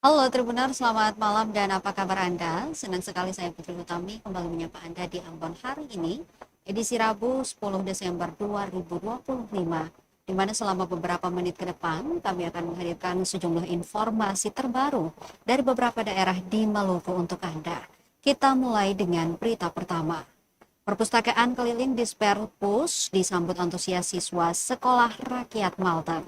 Halo Tribuners, selamat malam dan apa kabar Anda? Senang sekali saya Putri Utami kembali menyapa Anda di Ambon hari ini, edisi Rabu 10 Desember 2025, di mana selama beberapa menit ke depan kami akan menghadirkan sejumlah informasi terbaru dari beberapa daerah di Maluku untuk Anda. Kita mulai dengan berita pertama. Perpustakaan keliling Disperpus disambut antusias siswa Sekolah Rakyat Malta.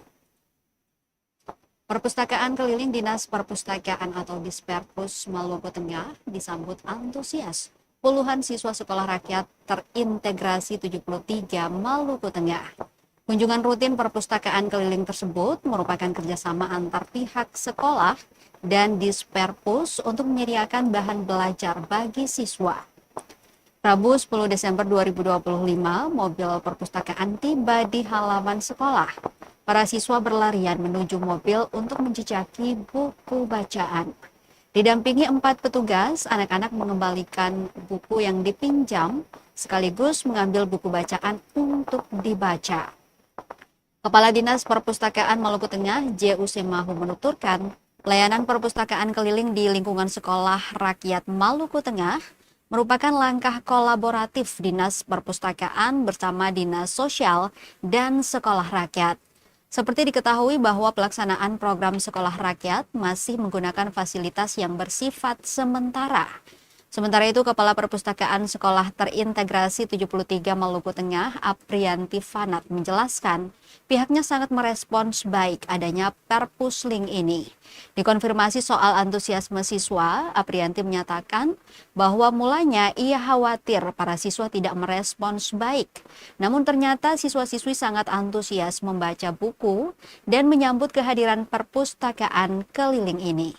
Perpustakaan keliling Dinas Perpustakaan atau Disperpus Maluku Tengah disambut antusias. Puluhan siswa sekolah rakyat terintegrasi 73 Maluku Tengah. Kunjungan rutin perpustakaan keliling tersebut merupakan kerjasama antar pihak sekolah dan Disperpus untuk menyediakan bahan belajar bagi siswa. Rabu 10 Desember 2025, mobil perpustakaan tiba di halaman sekolah. Para siswa berlarian menuju mobil untuk menjejaki buku bacaan. Didampingi 4 petugas, anak-anak mengembalikan buku yang dipinjam sekaligus mengambil buku bacaan untuk dibaca. Kepala Dinas Perpustakaan Maluku Tengah, JUC Mahu menuturkan, layanan perpustakaan keliling di lingkungan Sekolah Rakyat Maluku Tengah merupakan langkah kolaboratif Dinas Perpustakaan bersama Dinas Sosial dan Sekolah Rakyat. Seperti diketahui bahwa pelaksanaan program Sekolah Rakyat masih menggunakan fasilitas yang bersifat sementara. Sementara itu, Kepala Perpustakaan Sekolah Terintegrasi 73 Maluku Tengah, Aprianti Fanat, menjelaskan pihaknya sangat merespons baik adanya Perpusling ini. Dikonfirmasi soal antusiasme siswa, Aprianti menyatakan bahwa mulanya ia khawatir para siswa tidak merespons baik. Namun ternyata siswa-siswi sangat antusias membaca buku dan menyambut kehadiran perpustakaan keliling ini.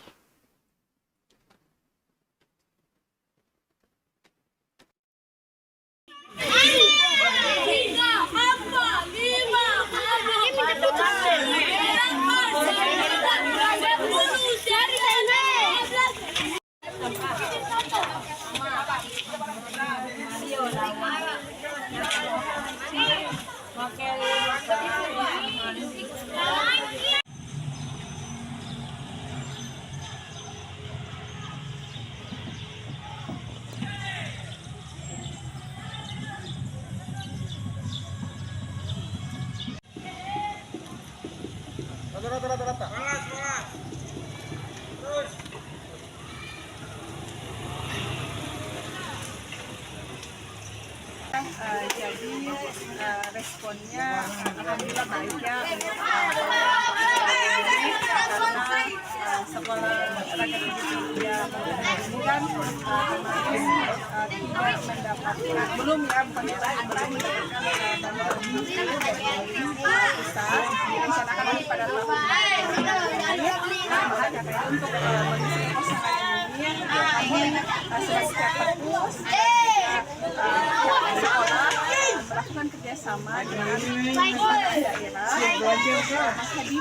Rata-rata. Terus. Jadi responnya alhamdulillah baik ya untuk karena sekolah rakyat Indonesia ini kan kemarin tidak mendapatkan belum mendapatkan bantuan pusat, direncanakan nanti pada tahun maka KPI untuk mengisi kosongan ini kami sebagai perpus sekolah melakukan kerjasama dengan daerah menghadiri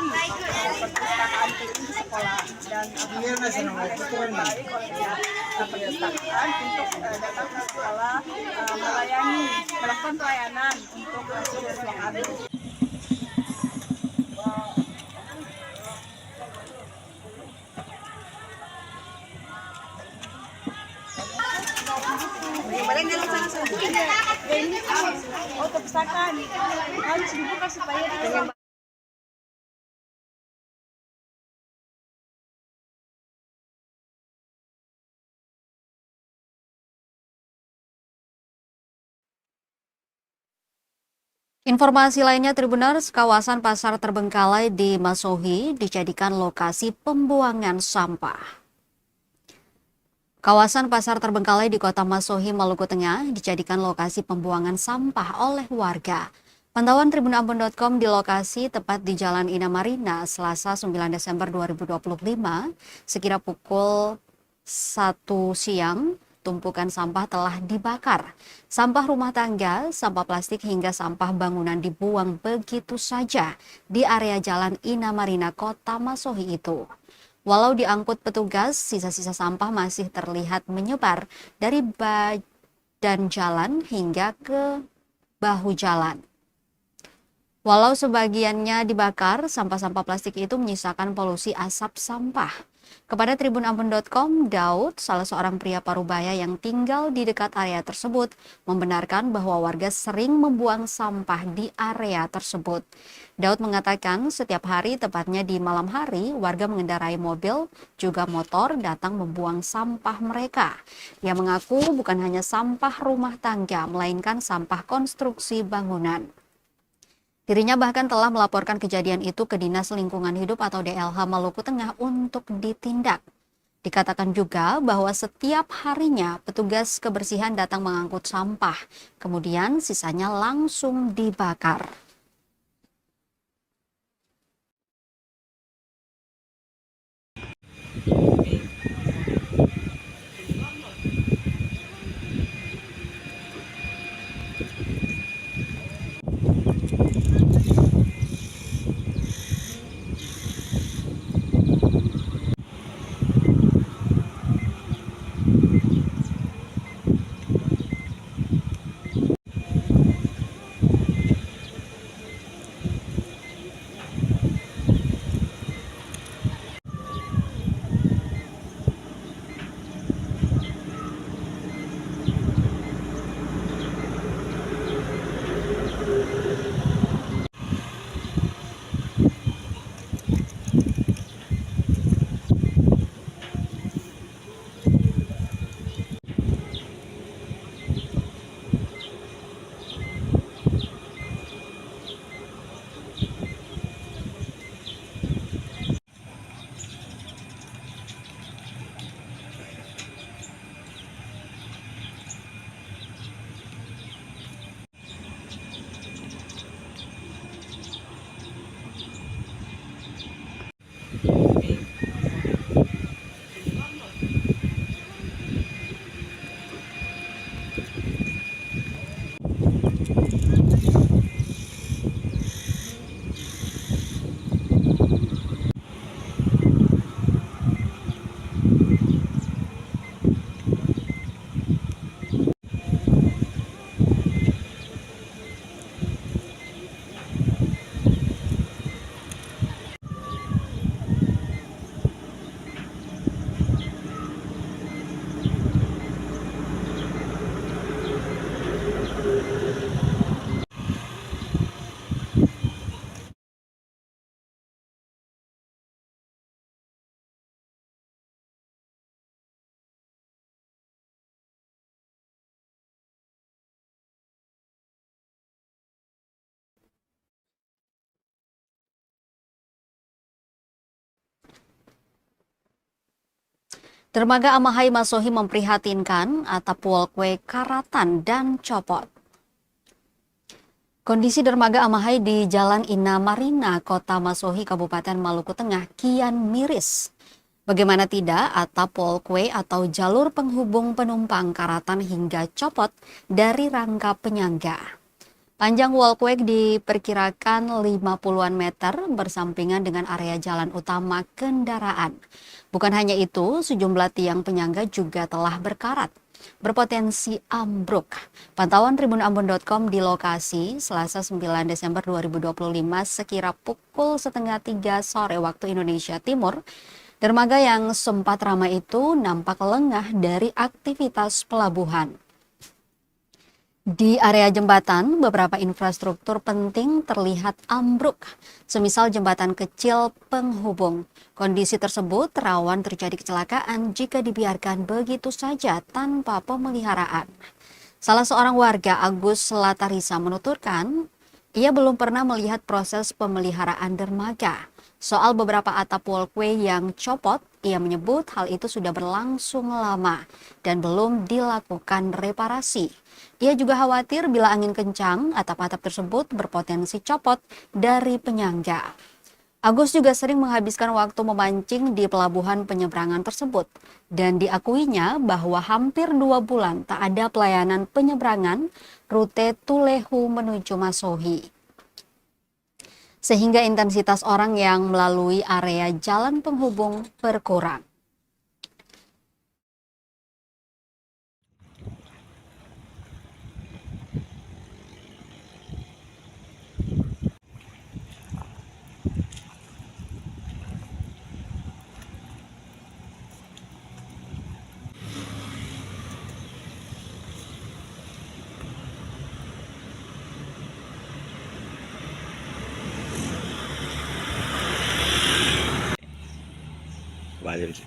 perpustakaan keliling di sekolah dan baik oleh perpustakaan untuk datang ke sekolah melakukan pelayanan untuk siswa kami. Oh, perpustakaan harus dibuka supaya kita Informasi lainnya, Tribuners, kawasan Pasar Terbengkalai di Masohi dijadikan lokasi pembuangan sampah. Kawasan Pasar Terbengkalai di Kota Masohi, Maluku Tengah dijadikan lokasi pembuangan sampah oleh warga. Pantauan tribunambon.com di lokasi tepat di Jalan Inamarina, Selasa 9 Desember 2025, sekira pukul 1 siang, tumpukan sampah telah dibakar. Sampah rumah tangga, sampah plastik hingga sampah bangunan dibuang begitu saja di area Jalan Inamarina, Kota Masohi itu. Walau diangkut petugas, sisa-sisa sampah masih terlihat menyebar dari badan jalan hingga ke bahu jalan. Walau sebagiannya dibakar, sampah-sampah plastik itu menyisakan polusi asap sampah. Kepada tribunambon.com, Daud, salah seorang pria Parubaya yang tinggal di dekat area tersebut, membenarkan bahwa warga sering membuang sampah di area tersebut. Daud mengatakan setiap hari, tepatnya di malam hari, warga mengendarai mobil, juga motor datang membuang sampah mereka. Ia mengaku bukan hanya sampah rumah tangga, melainkan sampah konstruksi bangunan. Dirinya bahkan telah melaporkan kejadian itu ke Dinas Lingkungan Hidup atau DLH Maluku Tengah untuk ditindak. Dikatakan juga bahwa setiap harinya petugas kebersihan datang mengangkut sampah, kemudian sisanya langsung dibakar. Dermaga Amahai Masohi memprihatinkan, atap walkway karatan dan copot. Kondisi dermaga Amahai di Jalan Ina Marina, Kota Masohi, Kabupaten Maluku Tengah kian miris. Bagaimana tidak, atap walkway atau jalur penghubung penumpang karatan hingga copot dari rangka penyangga. Panjang walkway diperkirakan 50-an meter bersampingan dengan area jalan utama kendaraan. Bukan hanya itu, sejumlah tiang penyangga juga telah berkarat, berpotensi ambruk. Pantauan tribunambon.com di lokasi Selasa 9 Desember 2025 sekira pukul setengah 3 sore waktu Indonesia Timur. Dermaga yang sempat ramai itu nampak lengah dari aktivitas pelabuhan. Di area jembatan, beberapa infrastruktur penting terlihat ambruk, semisal jembatan kecil penghubung. Kondisi tersebut rawan terjadi kecelakaan jika dibiarkan begitu saja tanpa pemeliharaan. Salah seorang warga, Agus Latarisa, menuturkan, ia belum pernah melihat proses pemeliharaan dermaga. Soal beberapa atap walkway yang copot, ia menyebut hal itu sudah berlangsung lama dan belum dilakukan reparasi. Ia juga khawatir bila angin kencang, atap-atap tersebut berpotensi copot dari penyangga. Agus juga sering menghabiskan waktu memancing di pelabuhan penyeberangan tersebut dan diakuinya bahwa hampir 2 bulan tak ada pelayanan penyeberangan rute Tulehu menuju Masohi. Sehingga intensitas orang yang melalui area jalan penghubung berkurang.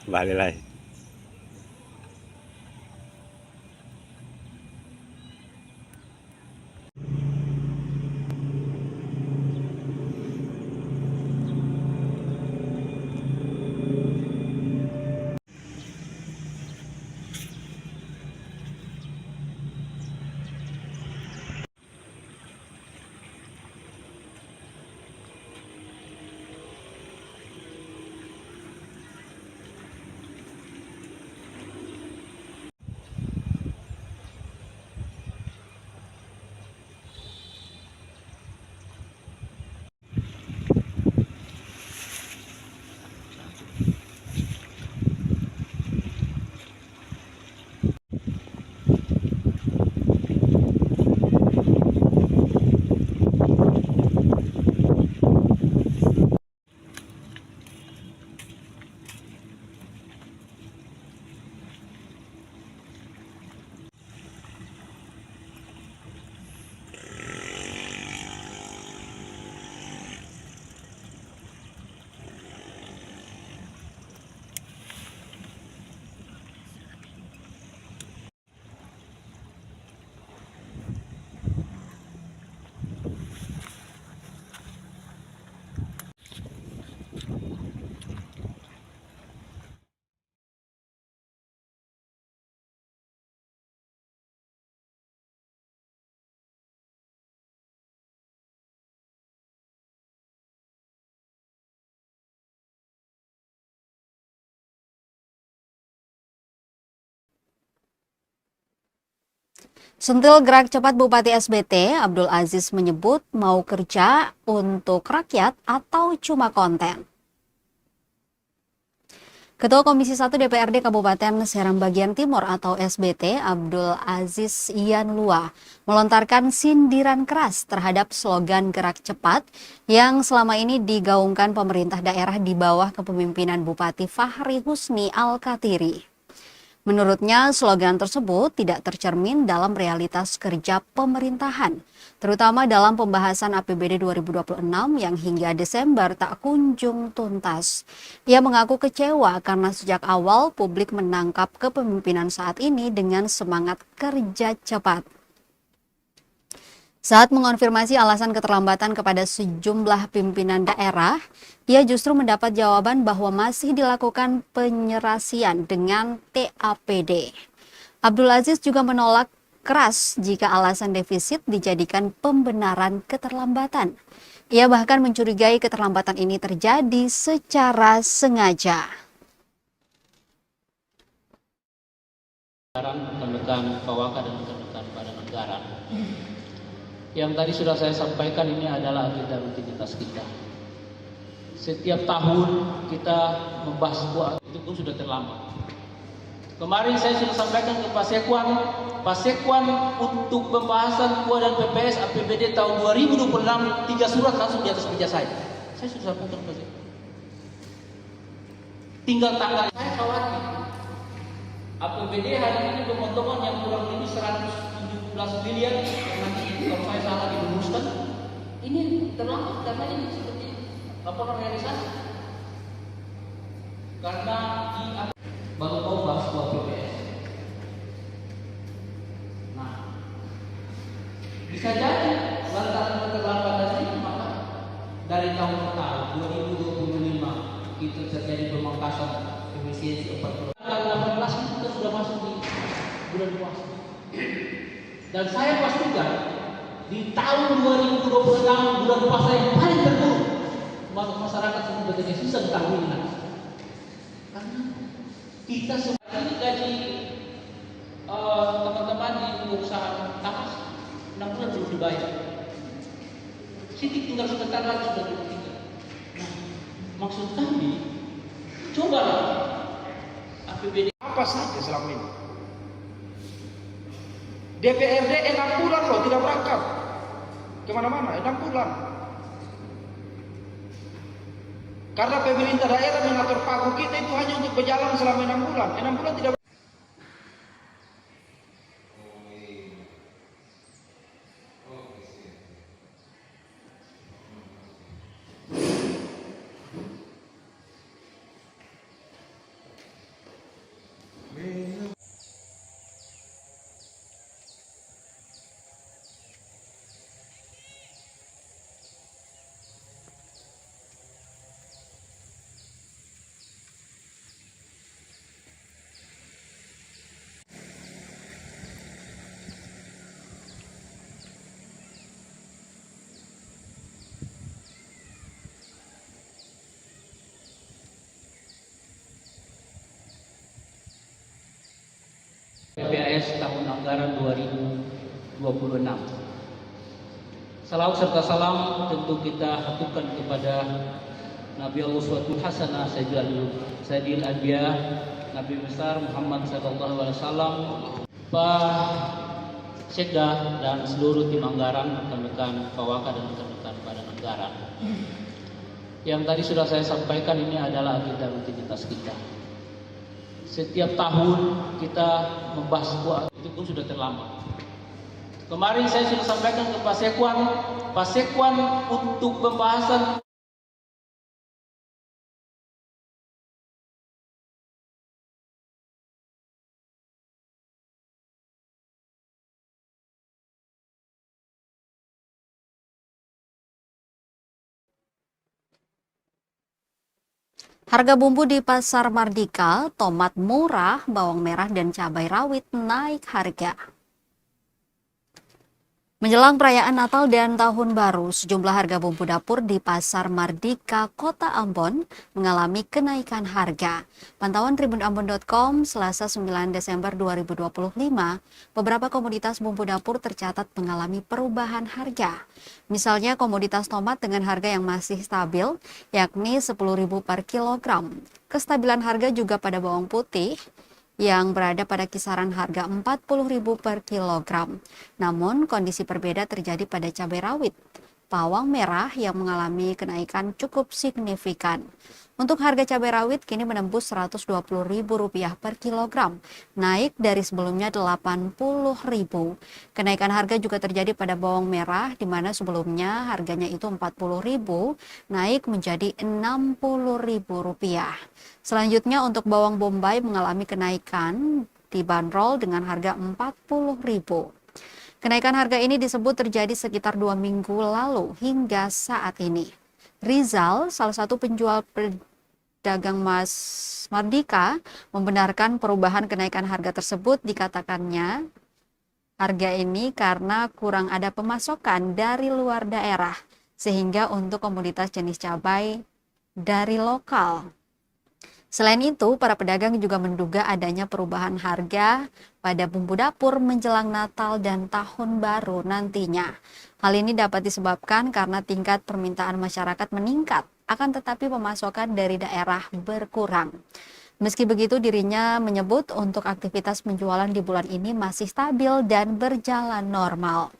balik lagi. Sentil gerak cepat Bupati SBT, Abdul Aziz menyebut mau kerja untuk rakyat atau cuma konten. Ketua Komisi 1 DPRD Kabupaten Serang Bagian Timur atau SBT, Abdul Aziz Yanlua, melontarkan sindiran keras terhadap slogan gerak cepat yang selama ini digaungkan pemerintah daerah di bawah kepemimpinan Bupati Fahri Husni Al-Katiri. Menurutnya, slogan tersebut tidak tercermin dalam realitas kerja pemerintahan, terutama dalam pembahasan APBD 2026 yang hingga Desember tak kunjung tuntas. Ia mengaku kecewa karena sejak awal publik menangkap kepemimpinan saat ini dengan semangat kerja cepat. Saat mengonfirmasi alasan keterlambatan kepada sejumlah pimpinan daerah, ia justru mendapat jawaban bahwa masih dilakukan penyerasian dengan TAPD. Abdul Aziz juga menolak keras jika alasan defisit dijadikan pembenaran keterlambatan. Ia bahkan mencurigai keterlambatan ini terjadi secara sengaja. Rekan-rekan Kawaka dan rekan-rekan Badan Negara. Yang tadi sudah saya sampaikan, ini adalah agenda rutinitas kita. Setiap tahun kita membahas sebuah itu pun sudah terlambat. Kemarin saya sudah sampaikan ke Pak Sekwan untuk pembahasan KUA dan PPS APBD tahun 2026 3 surat langsung di atas meja saya. Saya sudah sampaikan ke Pak Sekwan. Tinggal tanggal. Saya khawatir APBD hari ini pemotongan yang kurang lebih 117 miliar, nanti kalau saya salah dirumuskan, ini terlambat karena ini seperti laporan realisasi. Karena di baru tahu bahas buat PPS. Nah, bisa jadi lantaran keterlambatan ini maka dari tahun ke tahun 2025 itu terjadi pemangkasan efisiensi 40. Tanggal 18 kita sudah masuk di bulan puasa. Dan saya pastikan di tahun 2026 bulan puasa yang paling terburuk masyarakat semua betul susah diketahui nanti. Karena kita semua ini gaji teman-teman di perusahaan tapas 6 bulan belum dibayar. Sidik tinggal sebentar lagi sudah ditinggal. Nah, maksud kami cobalah APBD apa saja selama ini. DPRD 6 bulan loh tidak berangkat kemana-mana, 6 bulan. Karena pemerintah daerah mengatur pagu kita itu hanya untuk berjalan selama 6 bulan. 6 bulan tidak. anggaran 2026. Salawat serta salam tentu kita haturkan kepada Nabi Allah Uswatul Hasanah Sayyidil Anbiya Nabi besar Muhammad sallallahu alaihi wasallam, Pak Sekda dan seluruh tim anggaran, rekan-rekan Pawaka dan rekan-rekan Badan Anggaran. Yang tadi sudah saya sampaikan, ini adalah agenda rutinitas kita. Setiap tahun kita membahas sebuah, itu pun sudah terlambat. Kemarin saya sudah sampaikan ke Pak Sekwan untuk pembahasan Harga bumbu di Pasar Mardika, tomat murah, bawang merah dan cabai rawit naik harga. Menjelang perayaan Natal dan Tahun Baru, sejumlah harga bumbu dapur di Pasar Mardika, Kota Ambon mengalami kenaikan harga. Pantauan tribunambon.com Selasa 9 Desember 2025, beberapa komoditas bumbu dapur tercatat mengalami perubahan harga. Misalnya komoditas tomat dengan harga yang masih stabil, yakni Rp10.000 per kilogram. Kestabilan harga juga pada bawang putih, yang berada pada kisaran harga Rp40.000 per kilogram. Namun kondisi berbeda terjadi pada cabai rawit, bawang merah yang mengalami kenaikan cukup signifikan. Untuk harga cabai rawit kini menembus Rp120.000 per kilogram, naik dari sebelumnya Rp80.000. Kenaikan harga juga terjadi pada bawang merah, di mana sebelumnya harganya itu Rp40.000, naik menjadi Rp60.000. Selanjutnya untuk bawang bombay mengalami kenaikan, dibanderol dengan harga Rp40.000. Kenaikan harga ini disebut terjadi sekitar 2 minggu lalu hingga saat ini. Rizal, salah satu penjual pedagang emas Mardika, membenarkan perubahan kenaikan harga tersebut. Dikatakannya harga ini karena kurang ada pemasokan dari luar daerah, sehingga untuk komoditas jenis cabai dari lokal. Selain itu, para pedagang juga menduga adanya perubahan harga pada bumbu dapur menjelang Natal dan Tahun Baru nantinya. Hal ini dapat disebabkan karena tingkat permintaan masyarakat meningkat, akan tetapi pemasokan dari daerah berkurang. Meski begitu, dirinya menyebut untuk aktivitas penjualan di bulan ini masih stabil dan berjalan normal.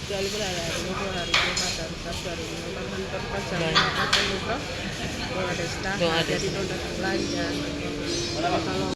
Kecuali berada di hari Jumat dan Sabtu hari ini memang menentukan jadwal atau umroh doa desta jadi donat belanja. Kalau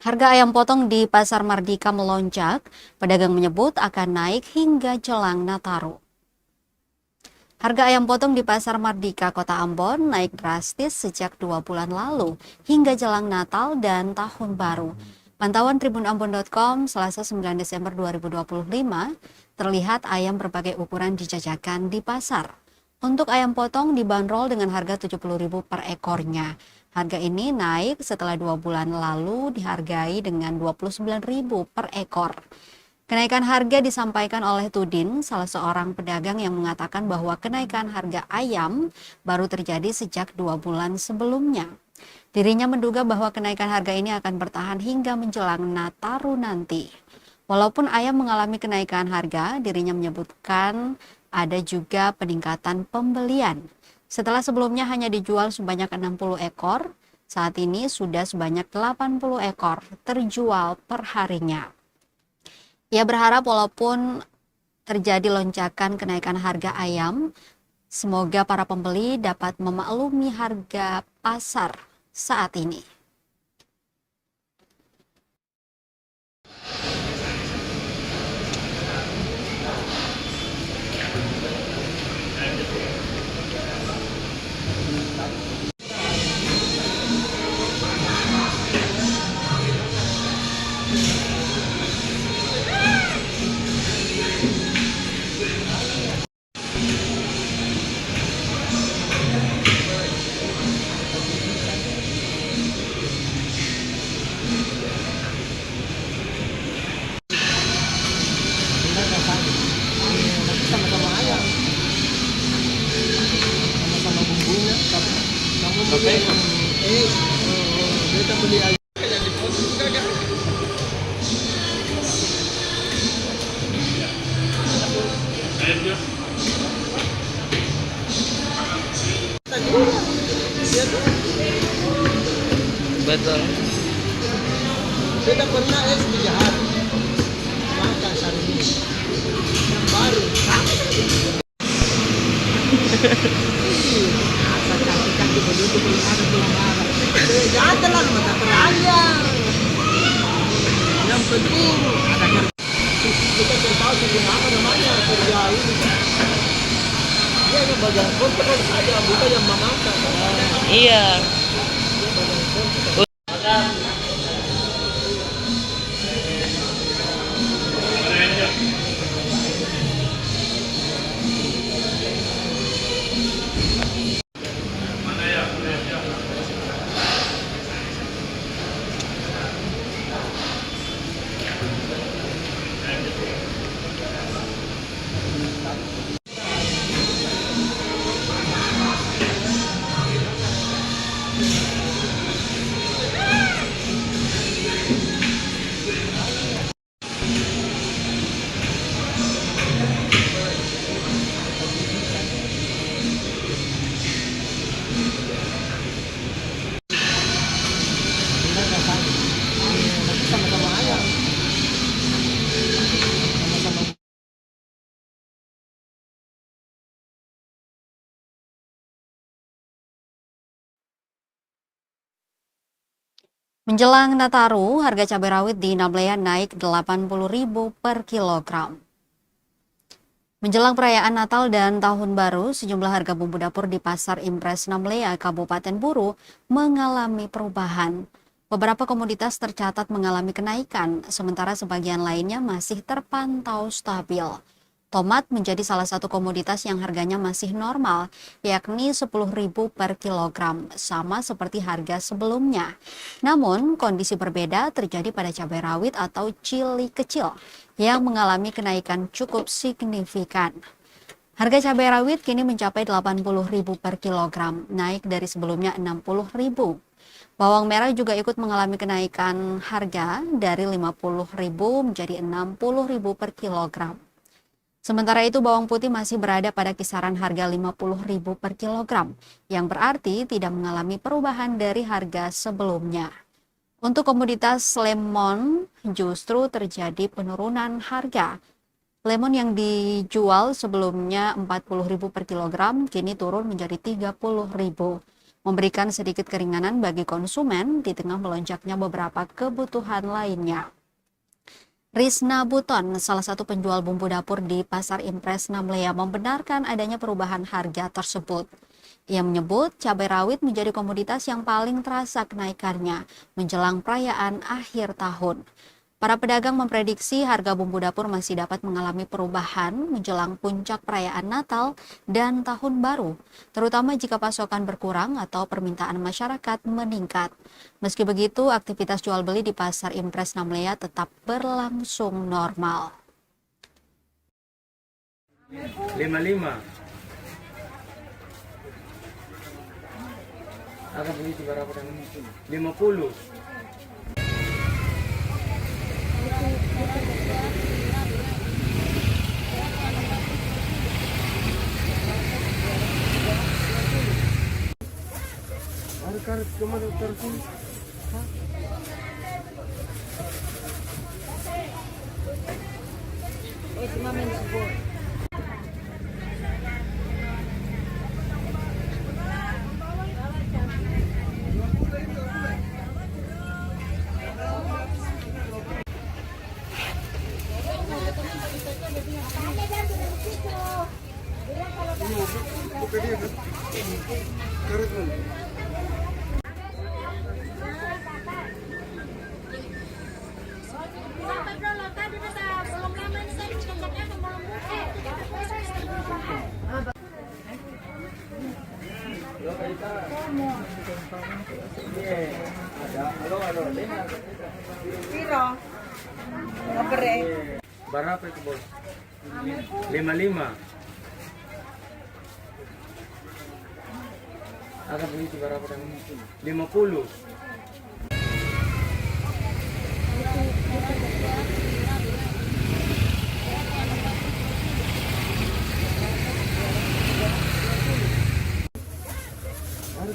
Harga ayam potong di Pasar Mardika melonjak, pedagang menyebut akan naik hingga jelang Nataru. Harga ayam potong di Pasar Mardika, Kota Ambon naik drastis sejak 2 bulan lalu hingga jelang Natal dan Tahun Baru. Pantauan tribunambon.com Selasa 9 Desember 2025 terlihat ayam berbagai ukuran dijajakan di pasar. Untuk ayam potong dibanderol dengan harga Rp70.000 per ekornya. Harga ini naik setelah 2 bulan lalu dihargai dengan Rp29.000 per ekor. Kenaikan harga disampaikan oleh Tudin, salah seorang pedagang yang mengatakan bahwa kenaikan harga ayam baru terjadi sejak 2 bulan sebelumnya. Dirinya menduga bahwa kenaikan harga ini akan bertahan hingga menjelang Nataru nanti. Walaupun ayam mengalami kenaikan harga, dirinya menyebutkan ada juga peningkatan pembelian. Setelah sebelumnya hanya dijual sebanyak 60 ekor, saat ini sudah sebanyak 80 ekor terjual per harinya. Ia berharap walaupun terjadi lonjakan kenaikan harga ayam, semoga para pembeli dapat memaklumi harga pasar saat ini. Sama-sama ayam, sama-sama bumbunya. Kamu beli kita beli ayam. Betul. Kita pernah 3 hari makan sari baru kaki begitu belum ada pelanggaran. Jangan telan mata perayaan. Yang penting ada kerja. Kita cari tahu sebenarnya apa namanya kerja ini. Dia yang bagian kontrol saja, bukan yang memakan. Iya. Sama-sama ayam. Sama-sama. Menjelang Nataru, harga cabai rawit di Namlea naik Rp80.000 per kilogram. Menjelang perayaan Natal dan Tahun Baru, sejumlah harga bumbu dapur di Pasar Impres Namlea, Kabupaten Buru mengalami perubahan. Beberapa komoditas tercatat mengalami kenaikan, sementara sebagian lainnya masih terpantau stabil. Tomat menjadi salah satu komoditas yang harganya masih normal, yakni Rp10.000 per kilogram, sama seperti harga sebelumnya. Namun, kondisi berbeda terjadi pada cabai rawit atau cili kecil, yang mengalami kenaikan cukup signifikan. Harga cabai rawit kini mencapai Rp80.000 per kilogram, naik dari sebelumnya Rp60.000. Bawang merah juga ikut mengalami kenaikan harga dari Rp50.000 menjadi Rp60.000 per kilogram. Sementara itu bawang putih masih berada pada kisaran harga Rp50.000 per kilogram, yang berarti tidak mengalami perubahan dari harga sebelumnya. Untuk komoditas lemon justru terjadi penurunan harga. Lemon yang dijual sebelumnya Rp40.000 per kilogram kini turun menjadi Rp30.000. memberikan sedikit keringanan bagi konsumen di tengah melonjaknya beberapa kebutuhan lainnya. Risna Buton, salah satu penjual bumbu dapur di Pasar Impres Namlea, membenarkan adanya perubahan harga tersebut. Ia menyebut cabai rawit menjadi komoditas yang paling terasa kenaikannya menjelang perayaan akhir tahun. Para pedagang memprediksi harga bumbu dapur masih dapat mengalami perubahan menjelang puncak perayaan Natal dan Tahun Baru, terutama jika pasokan berkurang atau permintaan masyarakat meningkat. Meski begitu, aktivitas jual beli di Pasar Impres Namlea tetap berlangsung normal. 55 akan begitu berapa dan 50. Karet kemana terus? Piro? Kapere. Berapa itu bos? 55 akan begitu berapa dan 50.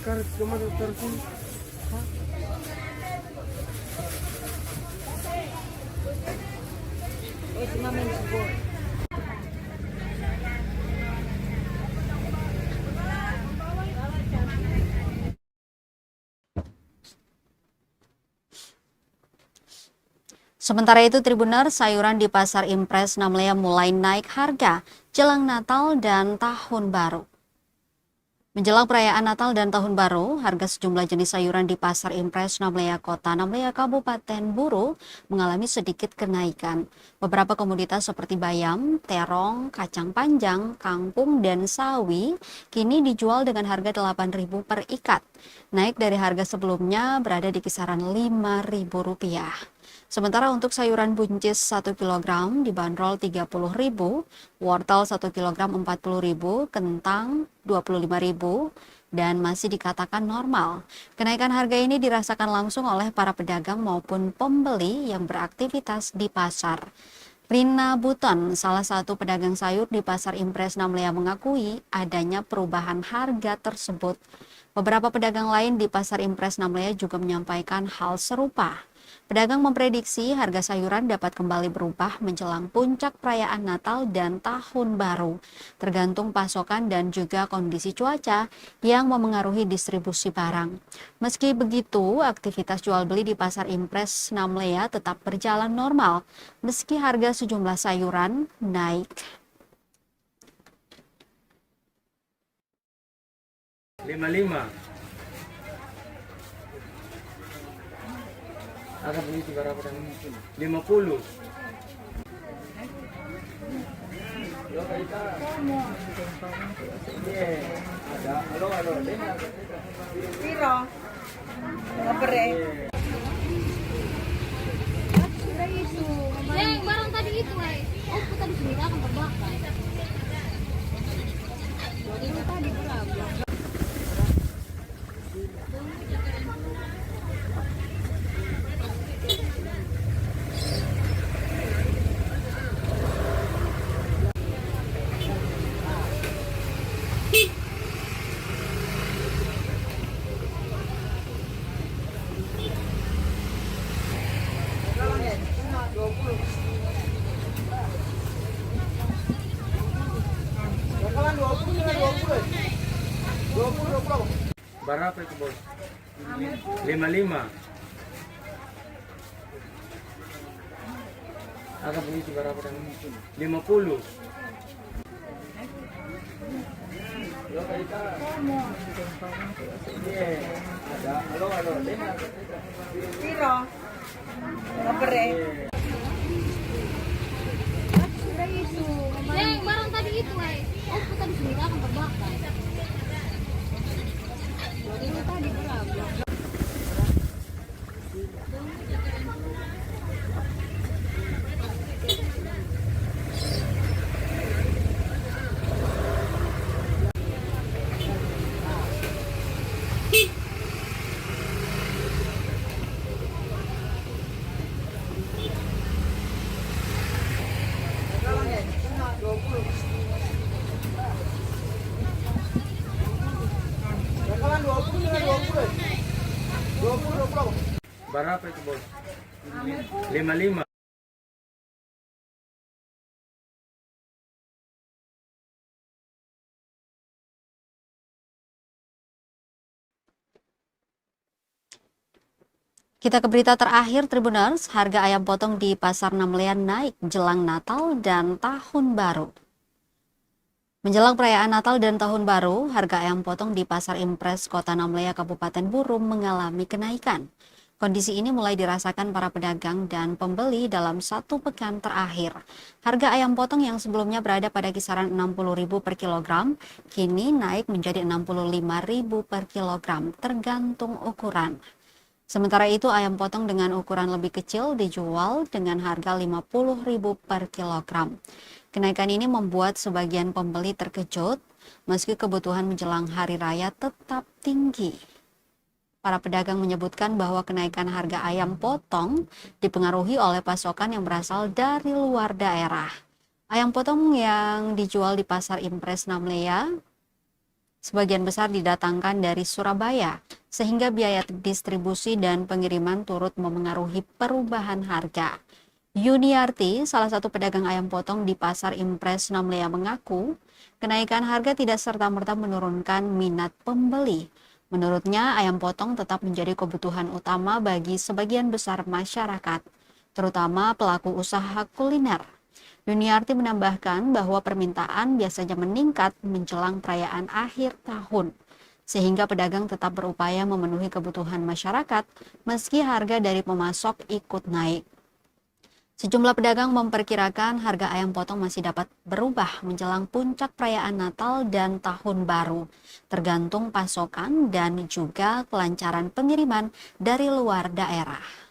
Karet kemana terus? Sementara itu, Tribuners, sayuran di Pasar Impres Namlea mulai naik harga jelang Natal dan Tahun Baru. Menjelang perayaan Natal dan Tahun Baru, harga sejumlah jenis sayuran di Pasar Impres Namlea Kota Namlea Kabupaten Buru mengalami sedikit kenaikan. Beberapa komoditas seperti bayam, terong, kacang panjang, kangkung, dan sawi kini dijual dengan harga Rp8.000 per ikat. Naik dari harga sebelumnya berada di kisaran Rp5.000. Sementara untuk sayuran buncis 1 kg dibanderol Rp30.000, wortel 1 kg Rp40.000, kentang Rp25.000, dan masih dikatakan normal. Kenaikan harga ini dirasakan langsung oleh para pedagang maupun pembeli yang beraktivitas di pasar. Rina Buton, salah satu pedagang sayur di Pasar Impres Namlea, mengakui adanya perubahan harga tersebut. Beberapa pedagang lain di Pasar Impres Namlea juga menyampaikan hal serupa. Pedagang memprediksi harga sayuran dapat kembali berubah menjelang puncak perayaan Natal dan Tahun Baru, tergantung pasokan dan juga kondisi cuaca yang memengaruhi distribusi barang. Meski begitu, aktivitas jual beli di Pasar Impres Namlea tetap berjalan normal, meski harga sejumlah sayuran naik. 55 akan begitu berapa dan 50. Piro? Kapere. Yang barang tadi itu, oh kita di sini akan terbakar. Ini tadi berapa? Berapa itu bos? 55. Agak begitu berapa dan 50. Piro? Ngapere? Sudah itu. Yang barang tadi itu, oh kita di sini akan terbakar. Itu tadi berapa? Berapa itu bos? 55. Kita ke berita terakhir, Tribuners. Harga ayam potong di Pasar Namlea naik jelang Natal dan Tahun Baru. Menjelang perayaan Natal dan Tahun Baru, harga ayam potong di Pasar Impres Kota Namlea, Kabupaten Burum mengalami kenaikan. Kondisi ini mulai dirasakan para pedagang dan pembeli dalam 1 pekan terakhir. Harga ayam potong yang sebelumnya berada pada kisaran Rp60.000 per kilogram, kini naik menjadi Rp65.000 per kilogram, tergantung ukuran. Sementara itu, ayam potong dengan ukuran lebih kecil dijual dengan harga Rp50.000 per kilogram. Kenaikan ini membuat sebagian pembeli terkejut, meski kebutuhan menjelang hari raya tetap tinggi. Para pedagang menyebutkan bahwa kenaikan harga ayam potong dipengaruhi oleh pasokan yang berasal dari luar daerah. Ayam potong yang dijual di Pasar Impres Namlea sebagian besar didatangkan dari Surabaya, sehingga biaya distribusi dan pengiriman turut memengaruhi perubahan harga. Yuniarti, salah satu pedagang ayam potong di Pasar Impres Namlea, mengaku kenaikan harga tidak serta-merta menurunkan minat pembeli. Menurutnya, ayam potong tetap menjadi kebutuhan utama bagi sebagian besar masyarakat, terutama pelaku usaha kuliner. Yuniarti menambahkan bahwa permintaan biasanya meningkat menjelang perayaan akhir tahun, sehingga pedagang tetap berupaya memenuhi kebutuhan masyarakat meski harga dari pemasok ikut naik. Sejumlah pedagang memperkirakan harga ayam potong masih dapat berubah menjelang puncak perayaan Natal dan Tahun Baru, tergantung pasokan dan juga kelancaran pengiriman dari luar daerah.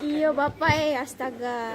Iya bapak astaga.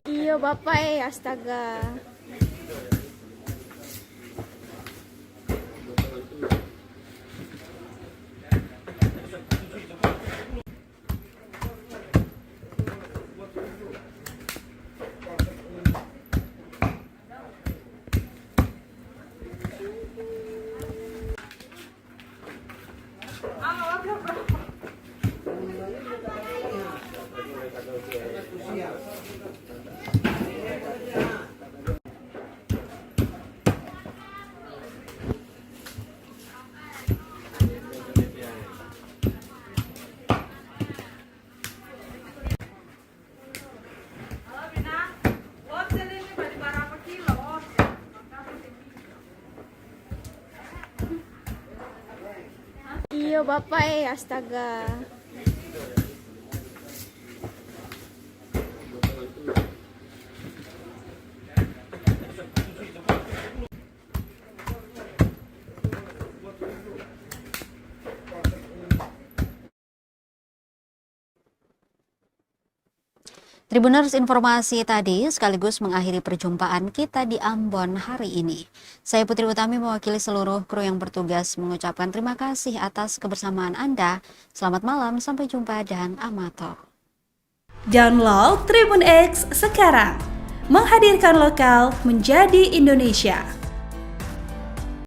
Iya bapak astaga. bapak astaga. Tribuners, informasi tadi sekaligus mengakhiri perjumpaan kita di Ambon hari ini. Saya Putri Utami mewakili seluruh kru yang bertugas mengucapkan terima kasih atas kebersamaan Anda. Selamat malam, sampai jumpa dan amato. Download Tribun X sekarang, menghadirkan lokal menjadi Indonesia.